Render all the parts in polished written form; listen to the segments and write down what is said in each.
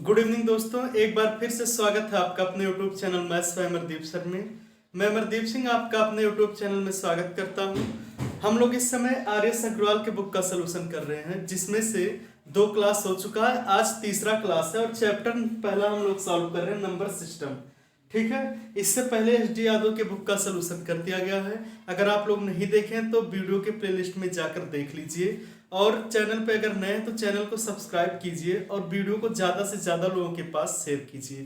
Good evening दोस्तों, एक बार फिर से स्वागत है आपका अपने YouTube channel maths by Amardeep sir में। मैं अमरदीप सिंह आपका अपने यूट्यूब चैनल में स्वागत करता हूं। हम लोग इस समय आर.एस. अग्रवाल के बुक का सलूशन कर रहे हैं, जिसमें से 2 क्लास हो चुका है, आज तीसरा क्लास है और चैप्टर पहला हम लोग सॉल्व कर रहे हैं नंबर सिस्टम। ठीक है, इससे पहले एस.डी. यादव के बुक का सलूशन कर दिया गया है। अगर आप लोग नहीं देखें तो वीडियो के प्लेलिस्ट में जाकर देख लीजिए और चैनल पे अगर नए हैं तो चैनल को सब्सक्राइब कीजिए और वीडियो को ज़्यादा से ज़्यादा लोगों के पास शेयर कीजिए।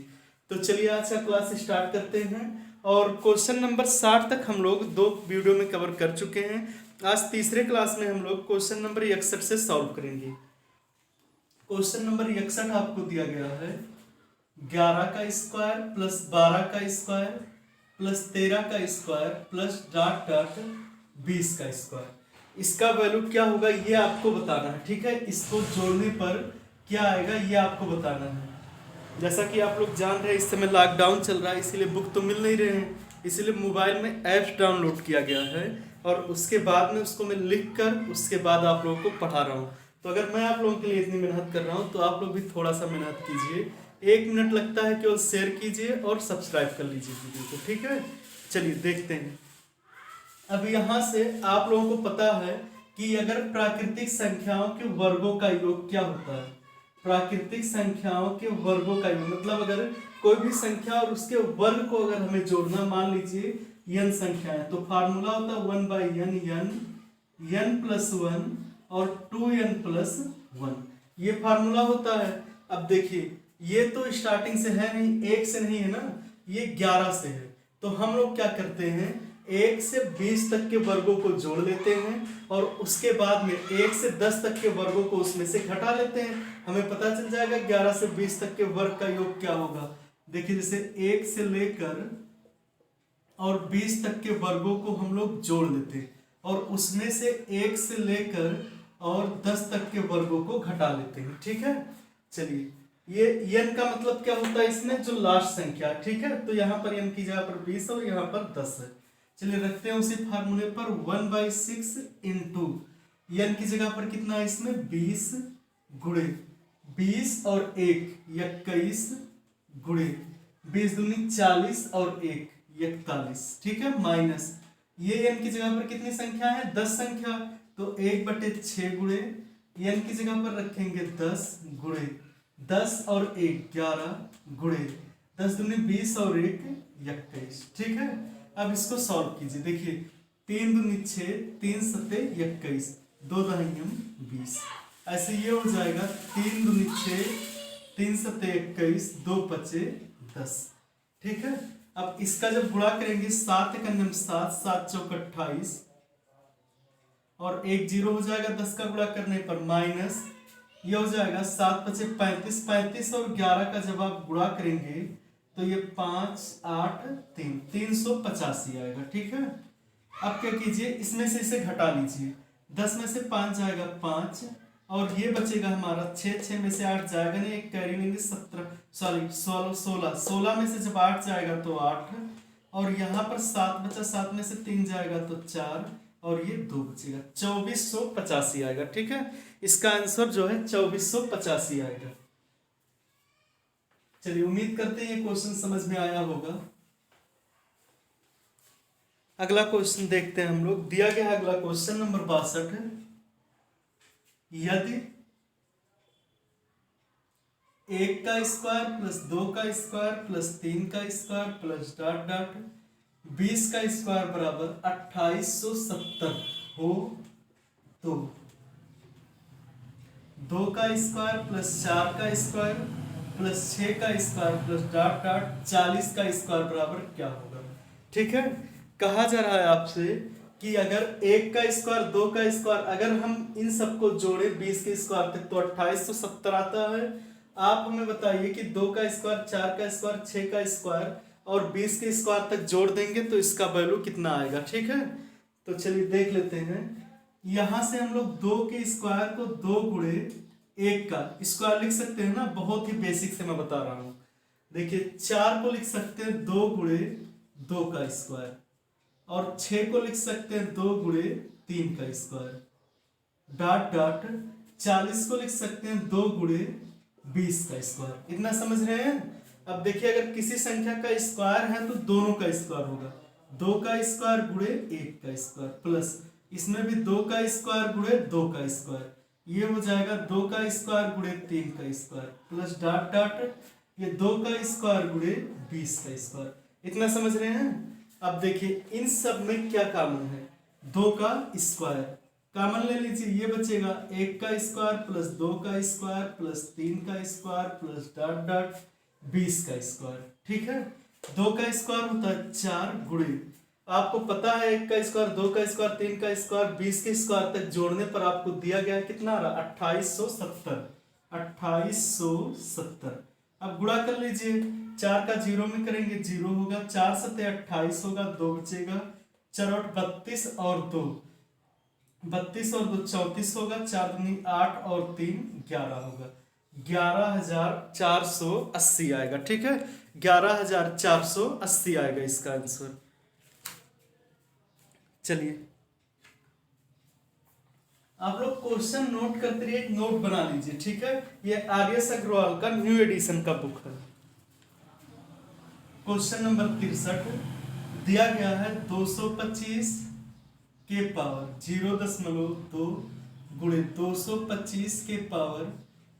तो चलिए आज का क्लास स्टार्ट करते हैं और क्वेश्चन नंबर 60 तक हम लोग 2 वीडियो में कवर कर चुके हैं। आज तीसरे क्लास में हम लोग क्वेश्चन नंबर 61 से सॉल्व करेंगे। क्वेश्चन नंबर 61 आपको दिया गया है 11 का स्क्वायर प्लस 12 का स्क्वायर प्लस 13 का स्क्वायर प्लस डॉट डॉट 20 का स्क्वायर। इसका वैल्यू क्या होगा ये आपको बताना है। ठीक है, इसको जोड़ने पर क्या आएगा ये आपको बताना है। जैसा कि आप लोग जान रहे हैं इस समय लॉकडाउन चल रहा है, इसीलिए बुक तो मिल नहीं रहे हैं, इसीलिए मोबाइल में ऐप्स डाउनलोड किया गया है और उसके बाद में उसको मैं लिख कर उसके बाद आप लोगों को पढ़ा रहा हूँ। तो अगर मैं आप लोगों के लिए इतनी मेहनत कर रहा हूँ तो आप लोग भी थोड़ा सा मेहनत कीजिए। 1 मिनट लगता है, केवल शेयर कीजिए और सब्सक्राइब कर लीजिए वीडियो को। ठीक है, चलिए देखते हैं। अब यहाँ से आप लोगों को पता है कि अगर प्राकृतिक संख्याओं के वर्गों का योग क्या होता है। प्राकृतिक संख्याओं के वर्गों का योग मतलब अगर कोई भी संख्या और उसके वर्ग को अगर हमें जोड़ना, मान लीजिए n संख्या है तो फार्मूला होता है 1/n, n प्लस 1 और 2n प्लस 1, ये फार्मूला होता है। अब देखिए ये तो स्टार्टिंग से है नहीं, 1 से नहीं है ना, ये 11 से है। तो हम लोग क्या करते हैं, 1 से 20 तक के वर्गों को जोड़ लेते हैं और उसके बाद में 1 से 10 तक के वर्गों को उसमें से घटा लेते हैं। हमें पता चल जाएगा 11 से 20 तक के वर्ग का योग क्या होगा। देखिए जैसे 1 से लेकर और 20 तक के वर्गों को हम लोग जोड़ लेते हैं और उसमें से 1 से लेकर और 10 तक के वर्गों को घटा लेते हैं। ठीक है, चलिए ये n का मतलब क्या होता है इसमें, जो लास्ट संख्या। ठीक है, तो यहाँ पर n की जगह पर 20 और यहाँ पर 10 है। चलिए रखते हैं उसी फार्मूले पर 1/6 इंटू n की जगह पर कितना है इसमें 20 गुणे 20 और 1 21 गुणे 20 दूनी 40 और 1 41। ठीक है, माइनस ये n की जगह पर कितनी संख्या है 10 संख्या, तो 1/6 गुणे n की जगह पर रखेंगे 10 गुणे 10 और 1 11 गुणे 10 दूनी 20 और 1 21। ठीक है, अब इसको सॉल्व कीजिए। देखिए 3 दूनी 6, 3 सत्ते 21, 2 दहाइयों 20। ऐसे ये हो जाएगा 3 दूनी 6, 3 सत्ते 21, 2 पचे 10। ठीक है, अब इसका जब गुणा करेंगे 7 एकम 7, 7 चौक 28 और 1 0 हो जाएगा 10 का गुणा करने पर, माइनस ये हो जाएगा 7 पचे 35, 35 और 11 का जब आप गुणा करेंगे तो ये 5 8 3 385 आएगा। ठीक है, अब क्या कीजिए इसमें से इसे घटा लीजिए, 10 में से 5 जाएगा 5 और ये बचेगा हमारा 6, 6 में से 8 जाएगा नहीं, एक कैरी लेंगे 16 में से जब 8 जाएगा तो 8 और यहाँ पर 7 बचा, 7 में से 3 जाएगा तो 4 और ये 2 बचेगा, 2485 आएगा। ठीक है, इसका आंसर जो है 2485 आएगा। चलिए उम्मीद करते हैं ये क्वेश्चन समझ में आया होगा। अगला क्वेश्चन देखते हैं हम लोग। दिया गया है अगला क्वेश्चन नंबर 62 है, यदि 1 का स्क्वायर प्लस 2 का स्क्वायर प्लस 3 का स्क्वायर प्लस डॉट डॉट 20 का स्क्वायर बराबर 2870 हो तो 2 का स्क्वायर प्लस 4 का स्क्वायर प्लस 6 का स्क्वायर प्लस डॉट डॉट 40 का स्क्वायर बराबर क्या होगा। ठीक है, कहा जा रहा है आपसे कि अगर 1 का स्क्वायर 2 का स्क्वायर अगर हम इन सबको जोड़े 20 के स्क्वायर तक तो 2870 आता है। आप हमें बताइए कि 2 का स्क्वायर 4 का स्क्वायर 6 का स्क्वायर और 20 के स्क्वायर तक जोड़ देंगे तो इसका वैल्यू कितना आएगा। ठीक है, तो चलिए देख लेते हैं। यहां से हम लोग 2 के स्क्वायर को 2 गुणे 1 का स्क्वायर लिख सकते हैं ना, बहुत ही बेसिक से मैं बता रहा हूं। देखिए 4 को लिख सकते हैं 2 गुणे 2 का स्क्वायर और 6 को लिख सकते हैं 2 गुणे 3 का स्क्वायर, डॉट डॉट 40 को लिख सकते हैं 2 गुणे 20 का स्क्वायर। इतना समझ रहे हैं। अब देखिए अगर किसी संख्या का स्क्वायर है तो दोनों का स्क्वायर होगा, 2 का स्क्वायर गुणे 1 का स्क्वायर, प्लस इसमें भी 2 का स्क्वायर गुणे 2 का स्क्वायर, ये हो जाएगा 2 का स्क्वायर गुणे 3 का स्क्वायर, प्लस डॉट डॉट ये 2 का स्क्वायर गुणे 20 का स्क्वायर। इतना समझ रहे हैं। अब देखिए इन सब में क्या कॉमन है, 2 का स्क्वायर कॉमन ले लीजिए, ये बचेगा 1 का स्क्वायर प्लस 2 का स्क्वायर प्लस 3 का स्क्वायर प्लस डॉट डॉट 20 का स्क्वायर। ठीक है, 2 का स्क्वायर होता है 4 गुणे, आपको पता है 1 का स्क्वायर 2 का स्क्वायर 3 का स्क्वायर 20 के स्क्वायर तक जोड़ने पर आपको दिया गया है कितना आ रहा, 2870। 2870 अब गुणा कर लीजिए, 4 का 0 में करेंगे 0 होगा, 4 सत्ते 28 होगा, 2 बचेगा, 4 8 32 और 2 32 और 2 34 होगा, 4 दूनी 8 और 3 11 होगा, 11,480 आएगा। ठीक है, 11,480 आएगा इसका आंसर। चलिए आप लोग क्वेश्चन नोट करते रहिए, एक नोट बना लीजिए। ठीक है, ये आर्यस अग्रवाल का न्यू एडिशन का बुक है। क्वेश्चन नंबर 63 दिया गया है 225 के पावर 0.2 गुणे 225 के पावर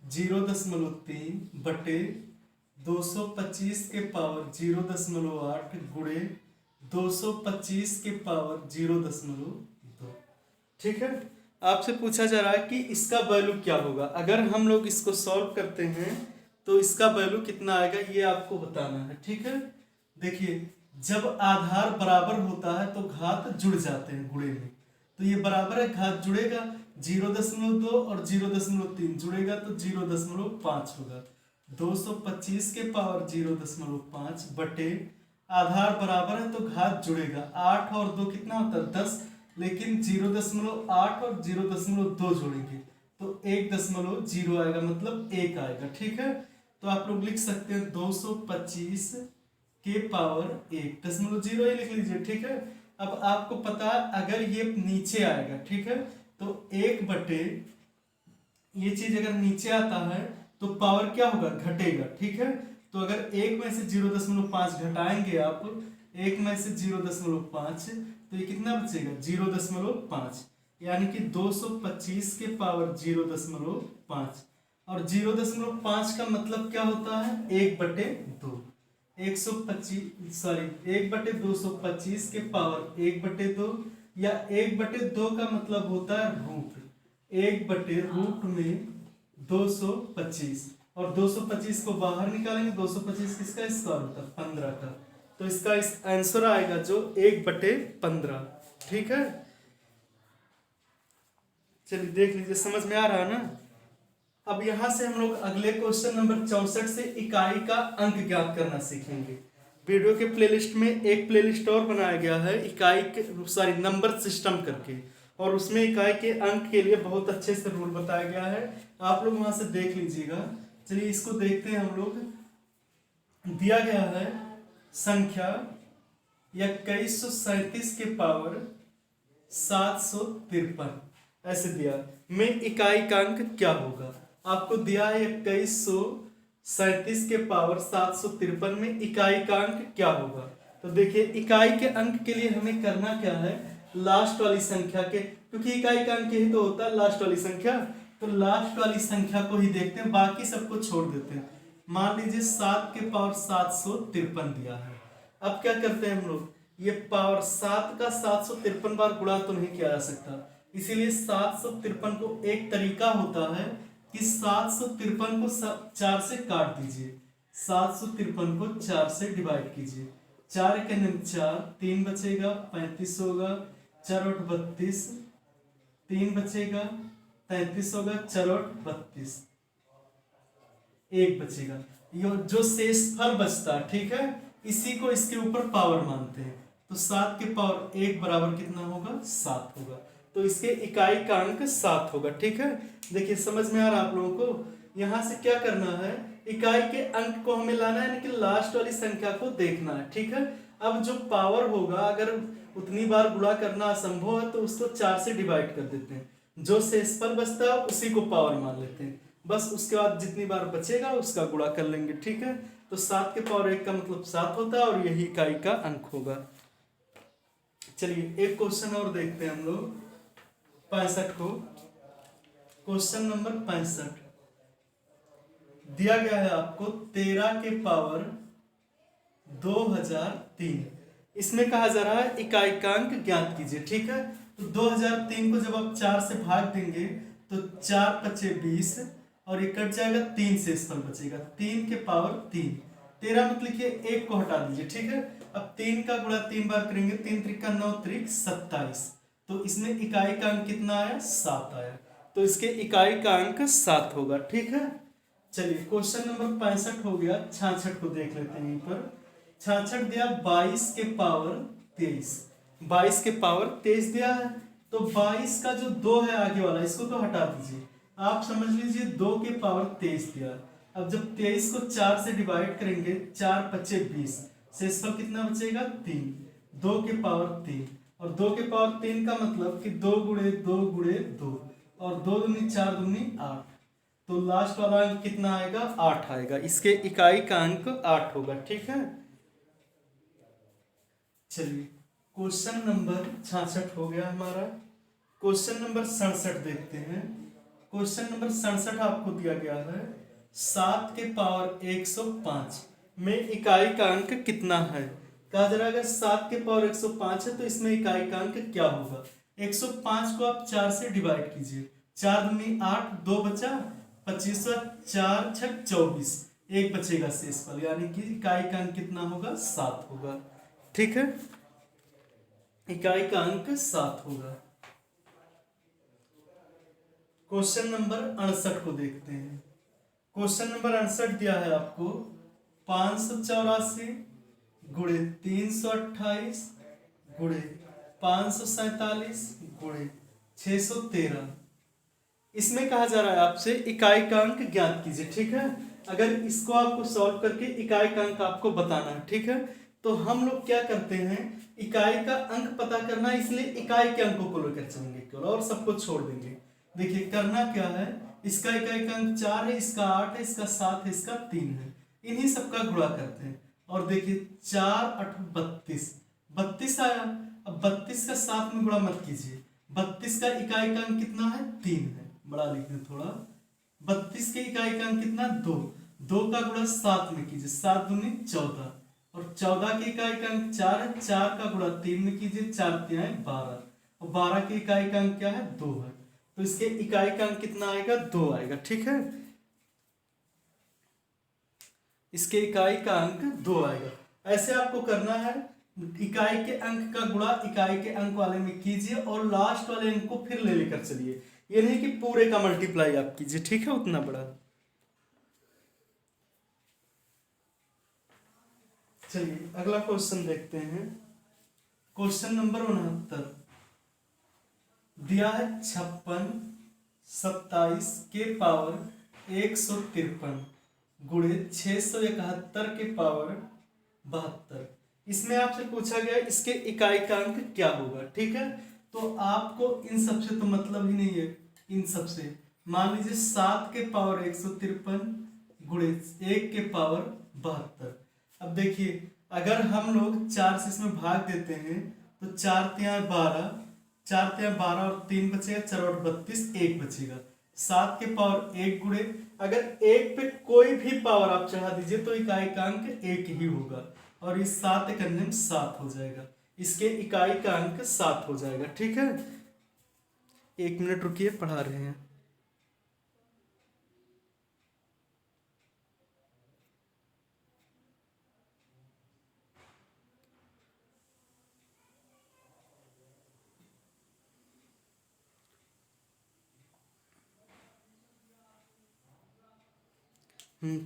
0.3 बटे 225 के पावर 0.8 गुणे 225 के पावर 0.2। ठीक है, आपसे पूछा जा रहा है कि इसका वैल्यू क्या होगा। अगर हम लोग इसको सॉल्व करते हैं तो इसका वैल्यू कितना आएगा ये आपको बताना है। ठीक है, देखिए जब आधार बराबर होता है तो घात जुड़ जाते हैं गुणे में, तो ये बराबर है, घात जुड़ेगा 0.2 और 0.3 जुड़ेगा तो 0.5 होगा, 225 के पावर 0.5 बटे आधार बराबर है तो घात जुड़ेगा, 8 और 2 कितना होता है 10, लेकिन 0.8 और 0.2 जोड़ेंगे तो 1.0 आएगा, मतलब 1 आएगा। ठीक है, तो आप लोग लिख सकते हैं 225 के पावर 1.0 ही लिख लीजिए। ठीक है, अब आपको पता है अगर ये नीचे आएगा, ठीक है, तो 1 बटे ये चीज अगर नीचे आता है तो पावर क्या होगा, घटेगा। ठीक है, तो अगर 1 में से 0.5 घटाएंगे आप, 1 में से 0.5 तो ये कितना बचेगा 0.5, यानी कि 225 के पावर 0.5 और 0.5 का मतलब क्या होता है 1/2, 1/225 के पावर 1/2 या 1/2 का मतलब होता है रूट, 1/रूट में 225 और 225 को बाहर निकालेंगे, 225 किसका स्क्वायर होता है 15 का, तो इसका इस आंसर आएगा जो 1/15। ठीक है, चलिए देख लीजिए, समझ में आ रहा है ना। अब यहां से हम लोग अगले क्वेश्चन नंबर 64 से इकाई का अंक ज्ञात करना सीखेंगे। वीडियो के प्लेलिस्ट में एक प्लेलिस्ट और बनाया गया है इकाई के नंबर सिस्टम करके, और उसमें इकाई के अंक के लिए बहुत अच्छे से रूल बताया गया है, आप लोग वहां से देख लीजिएगा। चलिए इसको देखते हैं हम लोग। दिया गया है संख्या 2137 के पावर 753 ऐसे दिया में इकाई का अंक क्या होगा। आपको दिया है 2137 के पावर 753 में इकाई का अंक क्या होगा। तो देखिए इकाई के अंक के लिए हमें करना क्या है, लास्ट वाली संख्या के, क्योंकि इकाई का अंक ही तो होता है लास्ट वाली संख्या, तो लास्ट वाली संख्या को ही देखते हैं, बाकी सबको छोड़ देते हैं। मान लीजिए 7 के पावर 753 दिया है। अब क्या करते हैं हम लोग, ये पावर 7 का 753 बार गुणा तो नहीं किया जा सकता, इसीलिए 753 को एक तरीका होता है कि 753 को 4 से काट दीजिए, 753 को 4 से डिवाइड कीजिए, 4 के अंदर 4, 3 बचेगा 35 होगा, 4 8 32, 3 बचेगा 33 होगा, 4 8 32, 1 बचेगा। ये जो शेषफल बचता है, ठीक है, इसी को इसके ऊपर पावर मानते हैं, तो 7 के पावर 1 बराबर कितना होगा 7 होगा, तो इसके इकाई का अंक 7 होगा। ठीक है, देखिए समझ में आ रहा है आप लोगों को। यहां से क्या करना है, इकाई के अंक को हमें लाना है, यानी कि लास्ट वाली संख्या को देखना है। ठीक है, अब जो पावर होगा अगर उतनी बार गुणा करना असंभव है तो उसको 4 से डिवाइड कर देते हैं, जो शेषफल बचता है उसी को पावर मान लेते हैं। बस उसके बाद जितनी बार बचेगा उसका गुणा कर लेंगे, ठीक है। तो 7 के पावर 1 का मतलब 7 होता है और यही इकाई का अंक होगा। चलिए एक क्वेश्चन और देखते हैं हम लोग 65 को। क्वेश्चन नंबर 65 दिया गया है आपको 13 के पावर 2003। इसमें कहा जा रहा है इकाई का अंक ज्ञात कीजिए, ठीक है। तो 2003 को जब आप 4 से भाग देंगे तो 4 पचे 20 और ये कट जाएगा, 3 से इस पर बचेगा 3 के पावर 3। 13 मत लिखिए, 1 को हटा दीजिए, ठीक है। अब 3 का गुणा 3 बार करेंगे, 3 त्रिका 9 त्रिक 27। तो इसमें इकाई का अंक कितना आया, 7 आया। तो इसके इकाई का अंक 7 होगा, ठीक है। चलिए क्वेश्चन नंबर 65 हो गया। 66 को देख लेते हैं। यहीं पर 66 दिया 22 के पावर 23। 22 के पावर 23 दिया है। तो 22 का जो 2 है आगे वाला, इसको तो हटा दीजिए। आप समझ लीजिए 2 के पावर 23 दिया। अब जब 23 को 4 से डिवाइड करेंगे, 4 पचे 20, शेषफल कितना बचेगा, 3। 2 के पावर 3 और 2 के पावर 3 का मतलब कि 2 गुणे 2 गुणे 2 और 2 दूनी 4 दूनी 8। तो लास्ट वाला अंक कितना आएगा, 8 आएगा। इसके इकाई का अंक 8 होगा, ठीक है। चलिए क्वेश्चन नंबर 66 हो गया हमारा। क्वेश्चन नंबर 67 देखते हैं। क्वेश्चन नंबर 67 आपको दिया गया है 7 के पावर 105 में इकाई का अंक कितना है। कहा जा रहा है अगर 7 के पावर 105 है तो इसमें इकाई का अंक क्या होगा। 105 को आप 4 से डिवाइड कीजिए, 4 दूनी 8, 2 बचा 25, 4 6 24, 1 बचेगा शेषफल, यानी कि इकाई का अंक कितना होगा, 7 होगा, ठीक है। इकाई का अंक 7 होगा। क्वेश्चन नंबर 68 को देखते हैं। क्वेश्चन नंबर 68 दिया है आपको 584 गुणे 328 गुणे 547 गुणे 613। इसमें कहा जा रहा है आपसे इकाई का अंक ज्ञात कीजिए, ठीक है। अगर इसको आपको सॉल्व करके इकाई का अंक आपको बताना है, ठीक है। तो हम लोग क्या करते हैं, इकाई का अंक पता करना, इसलिए इकाई के अंकों को लेकर चलेंगे केवल और सबको छोड़ देंगे। देखिए करना क्या है, इसका इकाई का अंक 4 है, इसका 8 है, इसका 7 है, इसका 3 है, इन्हीं सबका गुणा करते हैं। और देखिए 4 8 32, 32 आया। अब 32 का 7 में गुणा मत कीजिए, 32 का इकाई का अंक कितना है, 3 है, बड़ा लिख दें थोड़ा। 32 के इकाई का अंक कितना, 2। 2 का गुणा 7 में कीजिए, 7 दूनी 14 और 14 की इकाई का अंक 4 है, 4 का गुणा 3 में कीजिए, 4 तिहाई 12 और 12 की इकाई का अंक क्या है, 2 है। तो इसके इकाई का अंक कितना आएगा, 2 आएगा, ठीक है। इसके इकाई का अंक 2 आएगा। ऐसे आपको करना है, इकाई के अंक का गुणा इकाई के अंक वाले में कीजिए और लास्ट वाले अंक को फिर ले लेकर चलिए। ये नहीं कि पूरे का मल्टीप्लाई आप कीजिए, ठीक है, उतना बड़ा। चलिए अगला क्वेश्चन देखते हैं। क्वेश्चन नंबर 69 दिया है 56 27 के पावर 153 गुणे 671 के पावर 72। इसमें आपसे पूछा गया इसके इकाई का अंक क्या होगा, ठीक है। तो आपको इन सबसे तो मतलब ही नहीं है, इन सबसे मान लीजिए 7 के पावर 153 गुणे 1 के पावर 72। अब देखिए अगर हम लोग 4 से इसमें भाग देते हैं तो 4 तिहाई 12, 4 तिहाई 12 और 3 बचेगा, 4 और 32, 1 बचेगा। 7 के पावर 1 गुणे, अगर 1 पे कोई भी पावर आप चढ़ा दीजिए तो इकाई का अंक 1 ही होगा और इस 7 करने में 7 हो जाएगा। इसके इकाई का अंक 7 हो जाएगा, ठीक है। 1 मिनट रुकिए, पढ़ा रहे हैं।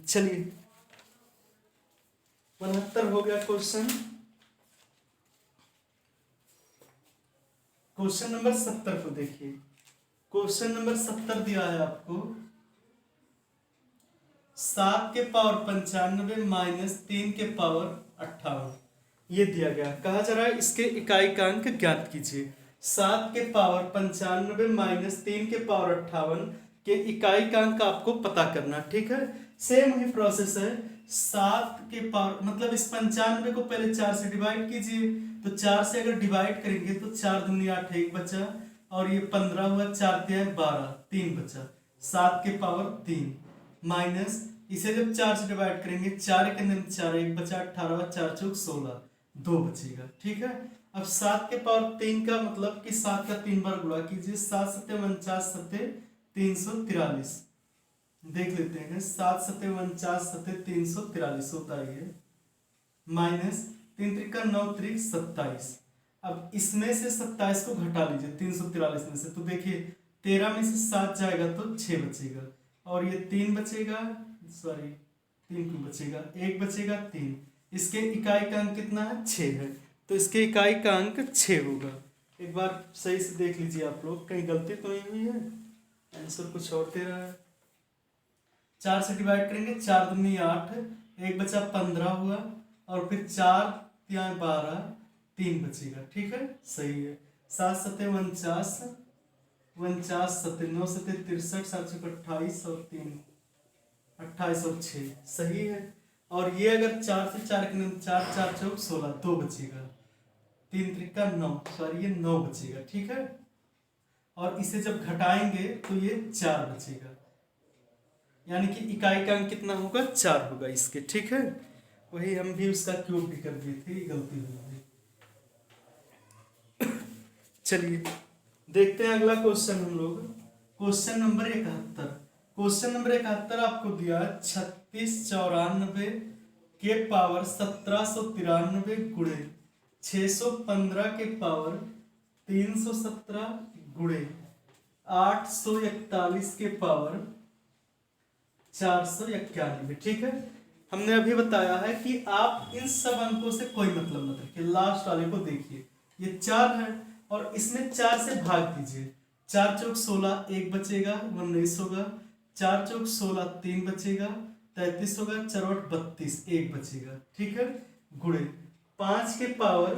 चलिए 69 हो गया क्वेश्चन। क्वेश्चन नंबर 70 को देखिए। क्वेश्चन नंबर 70 दिया है आपको 7 के पावर 95 माइनस 3 के पावर 58। ये दिया गया, कहा जा रहा है इसके इकाई का अंक ज्ञात कीजिए। 7 के पावर 95 माइनस 3 के पावर 58 कि इकाई का अंक आपको पता करना, ठीक है। सेम ही प्रोसेस है, 7 के पावर मतलब इस 95 को पहले 4 से डिवाइड कीजिए, तो 4 से अगर डिवाइड करेंगे तो 4 दूनी 8, 1 बचा, और ये 15 हुआ, 4 तिया 12, 3 बचा, 7 के पावर 3 माइनस इसे जब 4 से डिवाइड करेंगे 4 के अंदर 4, 1 बचा, 18 हुआ, 4 चौक 16, 2 बचेगा, ठीक है। अब 7 के पावर 3 का मतलब कि 7 का 3 बार गुणा कीजिए, 7 सत्ते 49 सत्ते 343, देख लेते हैं, 7 सत्ते 49 सत्ते 343 होता है, माइनस 3 त्रिका 9 त्रिक 27। अब इसमें से 27 को घटा लीजिए 343 में से, तो देखिए 13 में से 7 जाएगा तो 6 बचेगा, और ये 3 बचेगा, सॉरी 3 क्यों बचेगा, 1 बचेगा 3, इसके इकाई का अंक कितना है, 6 है, तो इसके इकाई का अंक 6 होगा। एक बार सही से देख लीजिए आप लोग, कहीं गलती तो नहीं हुई है, आंसर कुछ और दे रहा है। 4 से डिवाइड करेंगे, 4 दूनी 8, 1 बचा 15 हुआ, और फिर 4 तिया 12, 3 बचेगा, ठीक है, सही है। 7 सत्ते 49, 49 सत्ते 9 सत्ते 63, 7 चौक 28 और 3 28 और 6 सही है। और ये अगर 4 से 4 के 4, 4 चौक 16, 2 बचेगा, 3 त्रिका 9, सॉरी ये 9 बचेगा, ठीक है। और इसे जब घटाएंगे तो ये 4 बचेगा, यानी कि इकाई का अंक कितना होगा, 4 होगा इसके, ठीक है। वही हम भी उसका क्यूब भी कर दिए थे, गलती हुई थी। चलिए देखते हैं अगला क्वेश्चन हम लोग, क्वेश्चन नंबर 71। क्वेश्चन नंबर 71 आपको दिया 3694 के पावर 1793 गुणे 615 के पावर 317 गुणे 841 के पावर 491, ठीक है। हमने अभी बताया है कि आप इन सब अंकों से कोई मतलब मत रखिए, लास्ट वाले को देखिए, ये 4 है और इसमें 4 से भाग दीजिए, 4 चौक 16, 1 बचेगा, 19 होगा, 4 चौक 16, 3 बचेगा, 33 होगा, 4 32, 1 बचेगा, ठीक है, गुणे 5 के पावर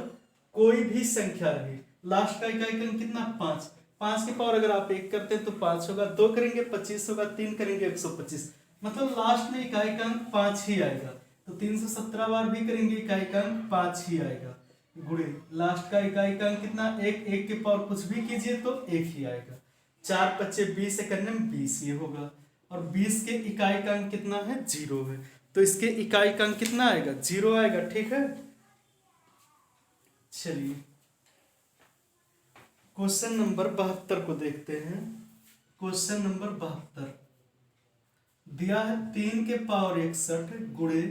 कोई भी संख्या रही, लास्ट का इकाई अंक कितना, 5, 5 के पावर अगर आप 1 करते हैं तो 5 होगा, 2 करेंगे 25 होगा, 3 करेंगे 125, मतलब लास्ट में इकाई का अंक 5 ही आएगा, तो 317 बार भी करेंगे इकाई का अंक 5 ही आएगा, गुणे लास्ट का इकाई का अंक कितना, 1, 1 के पावर कुछ भी कीजिए तो 1 ही आएगा, 4 पच्चे 20 से करने में 20 ये होगा, और 20 के इकाई का अंक कितना है, 0 है, तो इसके इकाई का अंक कितना आएगा, 0 आएगा, ठीक है। चलिए क्वेश्चन नंबर 72 को देखते हैं। क्वेश्चन नंबर 72 दिया है 3 के पावर 61 गुणे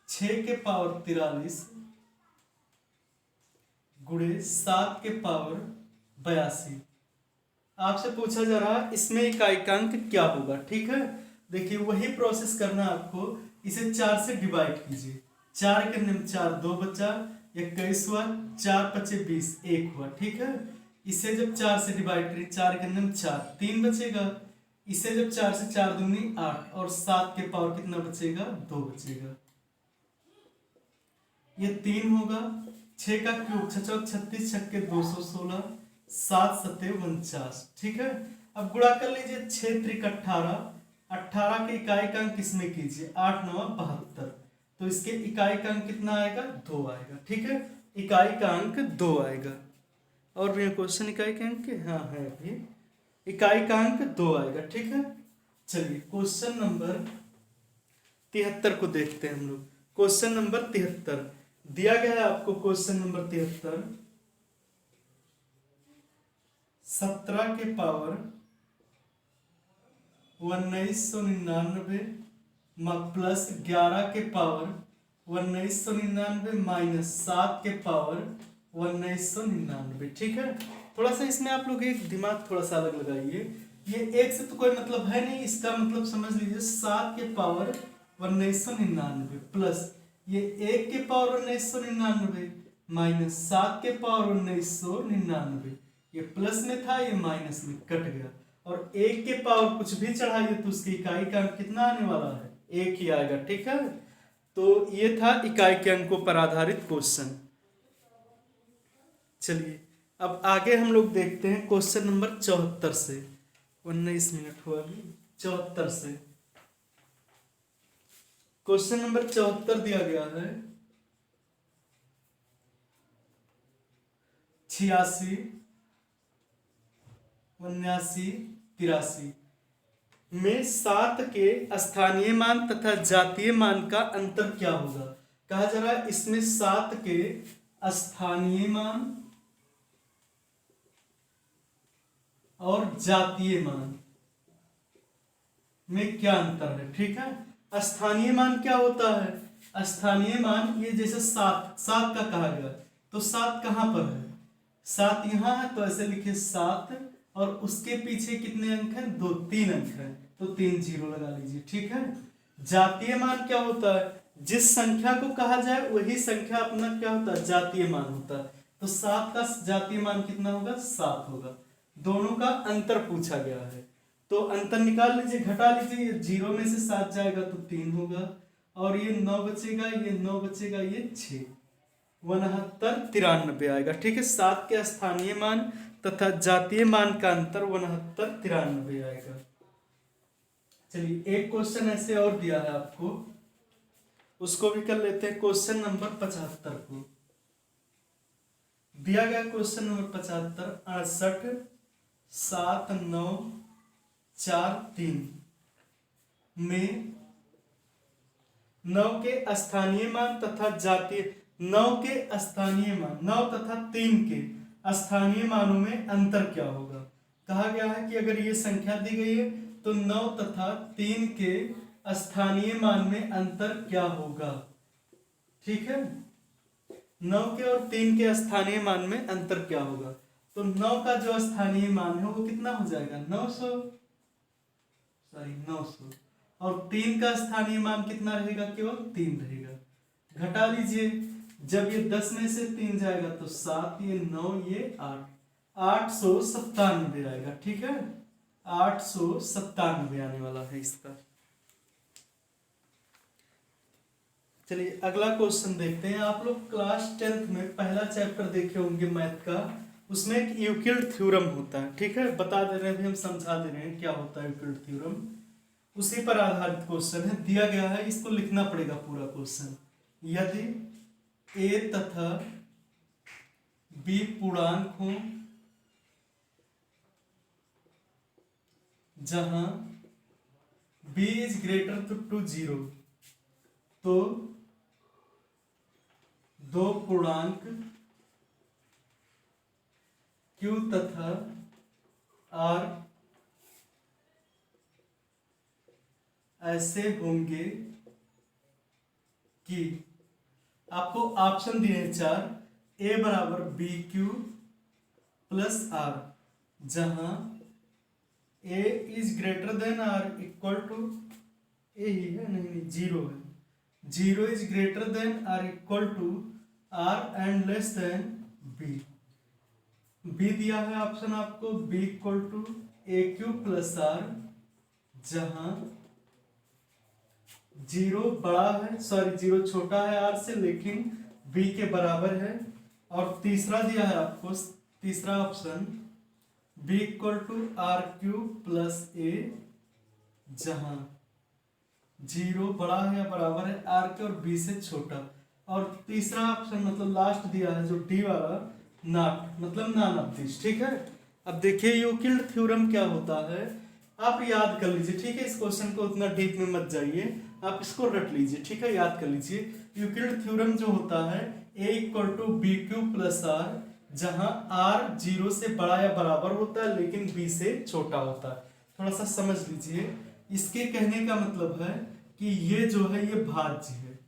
6 के पावर 43 गुणे 7 के पावर 82। आपसे पूछा जा रहा है इसमें इकाई का अंक क्या होगा, ठीक है। देखिए वही प्रोसेस करना आपको, इसे 4 से डिवाइड कीजिए, 4 के अंदर 4, 2 बचा, 21 हुआ, 4 पच्चे 20, 1 हुआ, ठीक है। इसे जब 4 से डिवाइड करें, 4 के अंदर 4, 3 बचेगा, इसे जब 4 से 4 दूनी 8, और 7 के पावर कितना बचेगा, 2 बचेगा, ये 3 होगा, 6 का क्यूब 6 चौक 36, 6 के 216, 7 सत्ते 49, ठीक है। अब गुणा कर लीजिए, 6 त्रिक 18, 18 के इकाई का अंक किसमें कीजिए, 8 9 72, तो इसके इकाई का अंक कितना आएगा, 2 आएगा, ठीक है, इकाई का अंक 2 आएगा। और भी क्वेश्चन इकाई के अंक के, हाँ है अभी, इकाई का अंक 2 आएगा, ठीक है। चलिए क्वेश्चन नंबर 73 को देखते हैं हम लोग। क्वेश्चन नंबर 73 दिया गया है आपको, क्वेश्चन नंबर 73 17 के पावर 1999 प्लस 11 के पावर 1999 माइनस 7 के पावर 1999, ठीक है। थोड़ा सा इसमें आप लोग एक दिमाग थोड़ा सा अलग लगाइए, ये एक से तो कोई मतलब है नहीं, इसका मतलब समझ लीजिए 7 के पावर 1999 प्लस ये 1 के पावर 1999 माइनस 7 के पावर 1999, ये प्लस में था ये माइनस में कट गया, और 1 के पावर कुछ भी चढ़ाइए तो उसकी इकाई का अंक कितना आने वाला है, 1 ही आएगा, ठीक है। तो ये था इकाई के अंकों पर आधारित क्वेश्चन। चलिए अब आगे हम लोग देखते हैं क्वेश्चन नंबर 74 से। 19 मिनट हुआ अभी 74 से। क्वेश्चन नंबर 74 दिया गया है 86, 79, 83 में 7 के स्थानीय मान तथा जातीय मान का अंतर क्या होगा। कहा जा रहा है इसमें 7 के स्थानीय मान और जातीय मान में क्या अंतर है। ठीक है, स्थानीय मान क्या होता है। स्थानीय मान ये जैसे 7 का कहा गया तो 7 कहां पर है, 7 यहां है तो ऐसे लिखे 7 और उसके पीछे कितने अंक हैं, 2 3 अंक हैं तो 3 जीरो लगा लीजिए। ठीक है, जातीय मान क्या होता है, जिस संख्या को कहा जाए वही संख्या अपना क्या होता है, जातीय मान होता है। तो 7 का जातीय मान कितना होगा, 7 होगा। दोनों का अंतर पूछा गया है तो अंतर निकाल लीजिए, घटा लीजिए। 0 में से 7 जाएगा तो 3 होगा और ये 9 बचेगा, ये 9 बचेगा, ये 6, 69 93 आएगा। ठीक है, 7 के स्थानीय मान तथा जातीय मान का अंतर 69 93 आएगा। चलिए एक क्वेश्चन ऐसे और दिया है आपको, उसको भी कर लेते हैं। क्वेश्चन नंबर 75 को दिया गया क्वेश्चन नंबर 75 68 7 9 4 3 में 9 के स्थानीय मान तथा जातीय 9 के स्थानीय मान 9 तथा 3 के स्थानीय मानों में अंतर क्या होगा। कहा गया है कि अगर ये संख्या दी गई है तो 9 तथा 3 के स्थानीय मान में अंतर क्या होगा। ठीक है, 9 के और 3 के स्थानीय मान में अंतर क्या होगा। तो 9 का जो स्थानीय मान है वो कितना हो जाएगा, 900 और 3 का स्थानीय मान कितना रहेगा, केवल 3 रहेगा। घटा लीजिए, जब ये 10 में से 3 जाएगा तो 7, ये 9, ये 8, 897 आएगा। ठीक है, 897 आने वाला है इसका। चलिए अगला क्वेश्चन देखते हैं। आप लोग क्लास 10th में पहला चैप्टर देखे होंगे मैथ का, उसमें एक यूक्लिड थ्योरम होता है। ठीक है, बता दे रहे हैं, हम समझा दे रहे हैं क्या होता है यूक्लिड थ्योरम। उसी पर आधारित क्वेश्चन है, दिया गया है, इसको लिखना पड़ेगा पूरा क्वेश्चन। यदि ए तथा बी पूर्णांक हो जहां b इज ग्रेटर टू 0 तो दो पूर्णांक q तथा r ऐसे होंगे कि आपको ऑप्शन दिए हैं 4, a बराबर बी क्यू प्लस आर, जहां a is greater than r equal to a ही है, नहीं 0 है, 0 is greater than r equal to r and less than b. B दिया है ऑप्शन आपको b equal to a q plus are, जहां 0 बड़ा है, सॉरी 0 छोटा है r से लेकिन b के बराबर है। और तीसरा दिया है आपको, तीसरा option b equal to r q plus a, जहां 0 बड़ा है या बराबर है r के और b से छोटा। और तीसरा ऑप्शन मतलब लास्ट दिया है जो डी वाला, नॉट मतलब नॉन ऑफ दिस। ठीक है, अब देखिए यूक्लिड थ्योरम क्या होता है, आप याद कर लीजिए। ठीक है, इस क्वेश्चन को उतना डीप में मत जाइए, आप इसको रट लीजिए। ठीक है, याद कर लीजिए। यूक्लिड थ्योरम जो होता है a equal to B Q plus are, जहां r 0 से बड़ा या बराबर होता है लेकिन b से छोटा होता है। थोड़ा सा समझ लीजिए, इसके कहने का मतलब है कि ये जो है ये भाज्य है।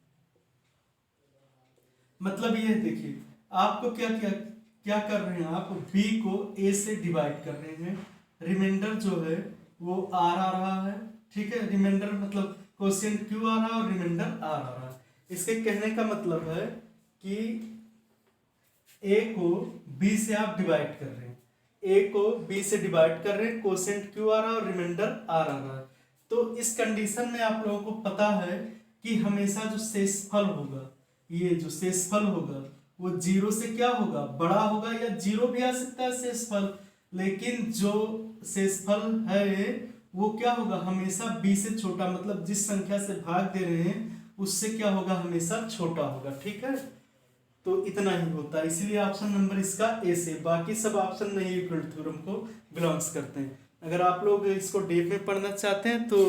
मतलब ये देखिए, आपको क्या कर रहे हैं, आप b को a से डिवाइड कर रहे हैं, रिमाइंडर जो है वो r आ रहा है। ठीक है, रिमाइंडर मतलब क्वोशिएंट q आ रहा है और रिमाइंडर r आ रहा है। इसके कहने का मतलब है कि a को b से आप डिवाइड कर रहे हैं, a को b से डिवाइड कर रहे हैं, क्वोशिएंट q आ रहा है और रिमाइंडर r आ रहा है। तो इस कंडीशन में आप लोगों को पता है कि हमेशा जो शेषफल होगा, ये जो शेषफल होगा वो 0 से क्या होगा, बड़ा होगा, या 0 भी आ सकता है शेषफल, लेकिन जो शेषफल है वो क्या होगा, हमेशा b से छोटा, मतलब जिस संख्या से भाग दे रहे हैं उससे क्या होगा, हमेशा छोटा होगा। ठीक है, तो इतना ही होता है, इसीलिए ऑप्शन नंबर इसका ए से, बाकी सब ऑप्शन नहीं यूक्लिड थ्योरम को बिलोंग्स करते हैं। अगर आप लोग इसको डीप में पढ़ना चाहते हैं तो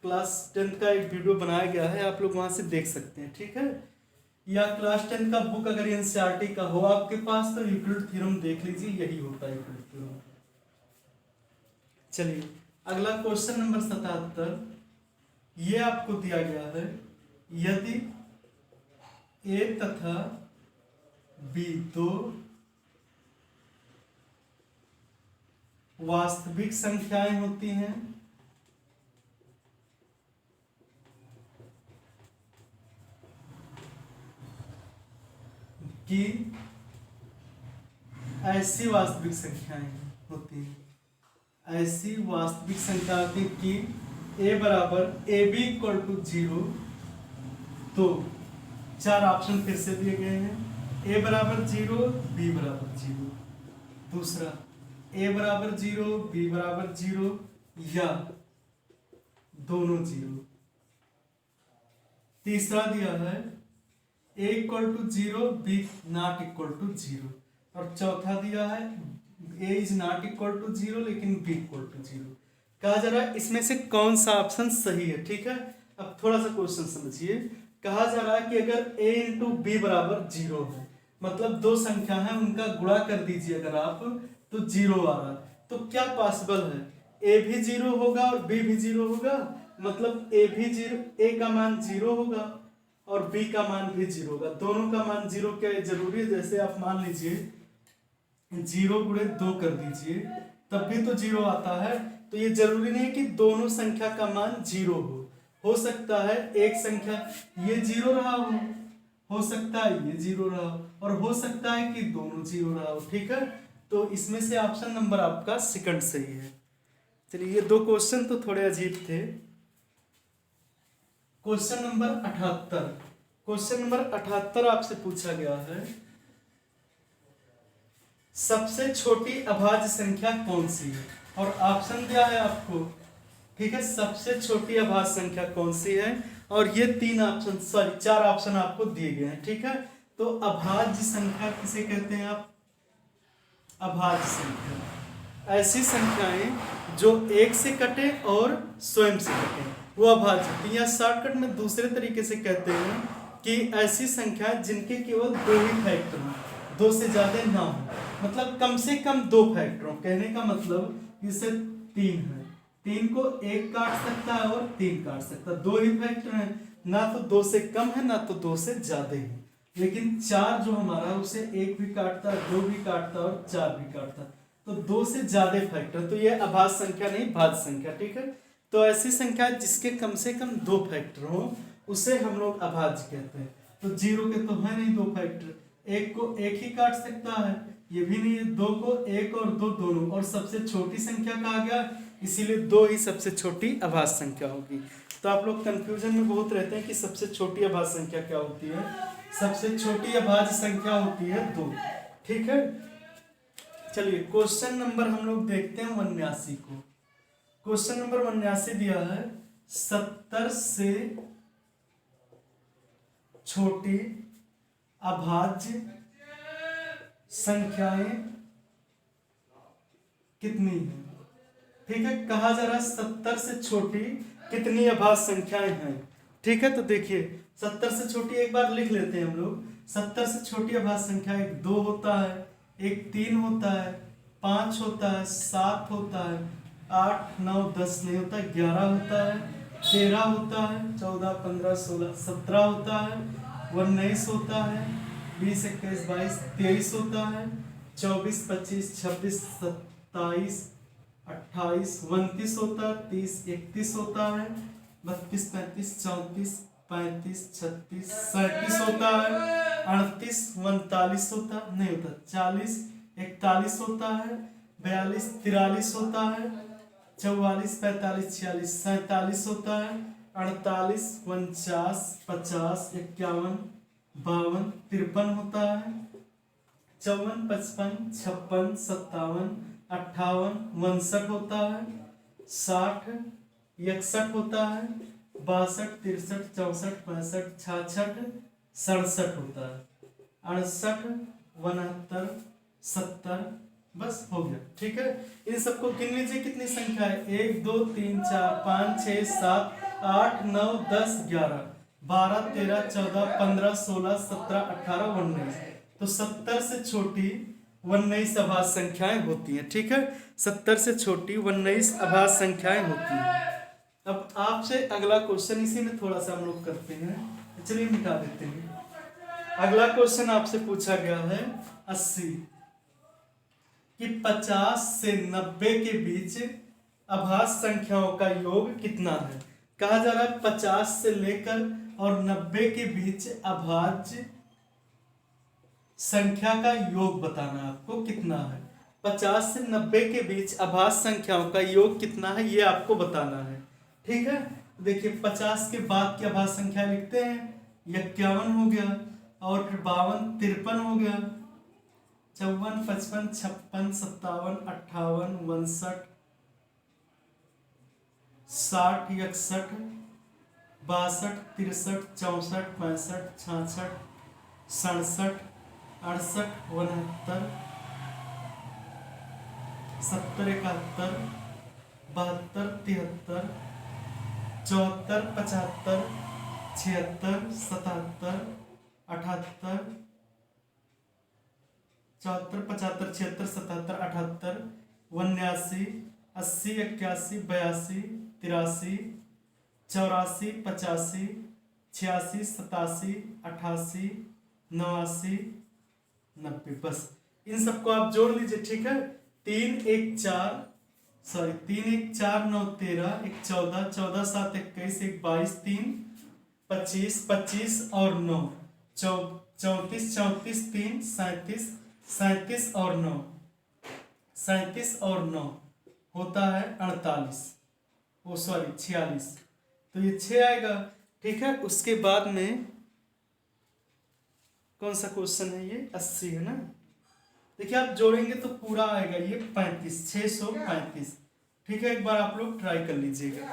क्लास 10 का एक वीडियो बनाया गया है, आप लोग वहां से देख सकते हैं। ठीक है, या क्लास 10 का बुक अगर एनसीईआरटी का हो आपके पास तो यूक्लिड थ्योरम देख लीजिए, यही होता है यूक्लिड थ्योरम। चलिए अगला क्वेश्चन नंबर 77, ये आपको दिया गया है, यदि ए तथा बी दो वास्तविक संख्याएं होती हैं कि ऐसी वास्तविक संख्याएं होती हैं, ऐसी वास्तविक संख्या होती है कि ए बराबर ए बी इक्वल टू 0, तो चार ऑप्शन फिर से दिए गए हैं, ए बराबर 0, बी बराबर 0, दूसरा ए बराबर 0, बी बराबर 0 या दोनों 0, तीसरा दिया है a equal to 0, b not equal to 0, और चौथा दिया है a is not equal to 0 लेकिन बी इक्वल टू 0। कहा जा रहा है इसमें से कौन सा ऑप्शन सही है। ठीक है, अब थोड़ा सा क्वेश्चन समझिए, कहा जा रहा है कि अगर a इंटू बी बराबर 0 है, मतलब दो संख्या है उनका गुणा कर दीजिए अगर आप, तो 0 आ रहा है, तो क्या पॉसिबल है, a भी 0 होगा और b भी 0 होगा, मतलब a भी 0, a का मान 0 होगा और b का मान भी 0 होगा, दोनों का मान 0 क्या जरूरी है, जैसे आप मान लीजिए 0 गुणे 2 कर दीजिए तब भी तो 0 आता है, तो ये जरूरी नहीं कि दोनों संख्या का मान 0 हो सकता है एक संख्या ये 0 रहा हो सकता है ये 0 रहा हो, और हो सकता है कि दोनों 0 रहा हो। ठीक है, तो इसमें से ऑप्शन नंबर आपका सेकंड सही है। चलिए ये दो क्वेश्चन तो थोड़े अजीब थे। क्वेश्चन नंबर 78, क्वेश्चन नंबर 78 आपसे पूछा गया है, सबसे छोटी अभाज्य संख्या कौन सी है, और ऑप्शन दिया है आपको। ठीक है, सबसे छोटी अभाज्य संख्या कौन सी है, और ये चार ऑप्शन आपको दिए गए हैं। ठीक है, तो अभाज्य संख्या किसे कहते हैं आप, अभाज्य संख्या ऐसी संख्याएं जो एक से कटे और स्वयं से कटे वो अभाज्य होती है, या शॉर्टकट में दूसरे तरीके से कहते हैं कि ऐसी संख्या जिनके केवल दो ही फैक्टर हों, दो से ज्यादा ना हो, मतलब कम से कम दो फैक्टर हो। कहने का मतलब जैसे 3 है, 3 को 1 काट सकता है और 3 काट सकता है, दो ही फैक्टर है, ना तो 2 से कम है ना तो 2 से ज्यादा है। लेकिन 4 जो हमारा उसे 1 भी काटता है, 2 भी काटता है और 4 भी काटता है, तो 2 से ज्यादा फैक्टर, तो ये अभाज्य संख्या नहीं भाज्य संख्या। ठीक है, तो ऐसी संख्या जिसके कम से कम 2 फैक्टर हो उसे हम लोग अभाज्य कहते हैं। तो 0 के तो है नहीं 2 फैक्टर, 1 को 1 ही काट सकता है, ये भी नहीं है, 2 को 1 और 2 दोनों, और सबसे छोटी संख्या कहा गया इसीलिए 2 ही सबसे छोटी अभाज्य संख्या होगी। तो आप लोग कंफ्यूजन में बहुत रहते हैं कि सबसे छोटी अभाज्य संख्या क्या होती है, सबसे छोटी अभाज्य संख्या होती है 2। ठीक है, चलिए क्वेश्चन नंबर हम लोग देखते हैं 79 को। क्वेश्चन नंबर 79 दिया है, 70 से छोटी अभाज्य संख्याएं कितनी हैं। ठीक है, कहा जा रहा है 70 से छोटी कितनी अभाज्य संख्याएं हैं। ठीक है, तो देखिए 70 से छोटी एक बार लिख लेते हैं हम लोग। 70 से छोटी अभाज्य संख्या एक 2 होता है, एक 3 होता है, 5 होता है, 7 होता है, 8 9 10 नहीं होता, 11 होता है, 13 होता है, 14 15 16 17 होता है, 19 होता है, 20 21 22 23 होता है, 24 25 26 27 28 29 होता है, 30 31 होता है, 32 33 34 35 36 37 होता है, 38 39 होता नहीं होता, 40 41 होता है, 42 43 होता है, 44 45 46 47 होता है, 48 49 50 51 52 53 होता है, 54 55 56 57 58 59 होता है, 60 61 होता है, 62 63 64 65 66 67 होता है, 68 69 70। बस हो गया। ठीक है, इन सबको गिन लीजिए कितनी संख्या है, 1 2 3 4 5 6 7 8 9 10 11 12 13 14 15 16 17 18 19। तो 70 से छोटी 19 अभाज्य संख्याएं होती हैं। ठीक है, 70 से छोटी 19 अभाज्य संख्याएं होती हैं। अब आपसे अगला क्वेश्चन इसी में थोड़ा सा हम लोग करते हैं, चलिए मिटा देते हैं। अगला क्वेश्चन आपसे पूछा गया है 80 कि 50 से 90 के बीच अभाज्य संख्याओं का योग कितना है। कहा जा रहा है 50 से लेकर और 90 के बीच अभाज्य संख्या का योग बताना है आपको कितना है। 50 से 90 के बीच अभाज्य संख्याओं का योग कितना है ये आपको बताना है। ठीक है, देखिए 50 के बाद की अभाज्य संख्या लिखते हैं, 51 हो गया और 52 53 हो गया, 54 55 56 57 58 59 60 61 62 63 64 65 66 67 68 69 70 71 72 73 74 75 76 77 78 74 75 76 77 78 79 80 81 82 83 84 85 86 87 88 89 90। बस इन सबको आप जोड़ लीजिए। ठीक है, 3 1 4 3 1 4 9 13 1 14 14 7 21 1 22 3 25 25 और 9 34 34 3 37 37 और 9 37 और 9 होता है 48, वो सॉरी 46। तो ये 6 आएगा। ठीक है, उसके बाद में कौन सा क्वेश्चन है ये 80 है ना। देखिए आप जोड़ेंगे तो पूरा आएगा ये 35 635। ठीक है, एक बार आप लोग ट्राई कर लीजिएगा।